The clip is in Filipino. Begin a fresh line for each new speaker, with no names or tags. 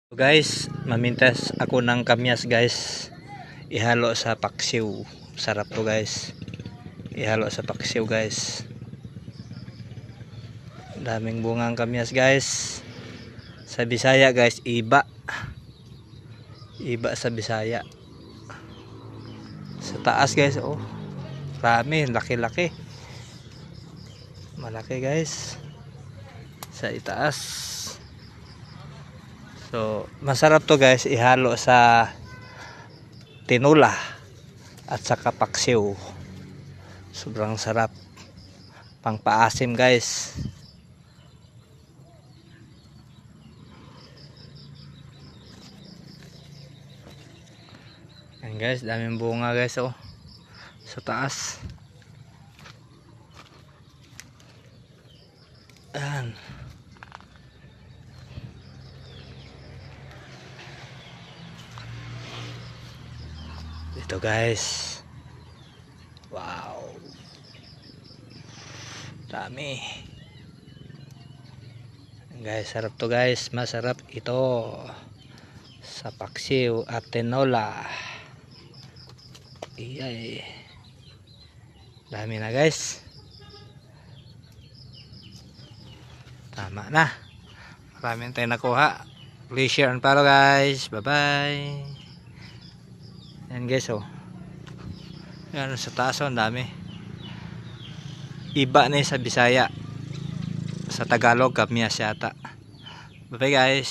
Guys, mamintas ako ng kamyas guys, ihalo sa paksiw. Sarap to guys, ihalo sa paksiw guys. Daming bungang kamyas guys. Sa Bisaya guys, iba sa Bisaya. Sa taas guys, oh rami, laki-laki, malaki guys sa itaas. So masarap to guys, ihalo sa tinola at saka paksiw. Sobrang sarap, pang paasim guys. Yan guys, daming bunga guys, oh sa taas. Yan. Ito guys, wow, dami guys. Sarap to guys, masarap ito sa paksiw at tinola. Iyay, dami na guys, tama na, marami tayong nakuha. Please share and follow guys, bye bye. Yan guys, oh yan sa taas, oh ang dami. Iba na sa Bisaya, sa Tagalog kamyas yata. Bye bye guys.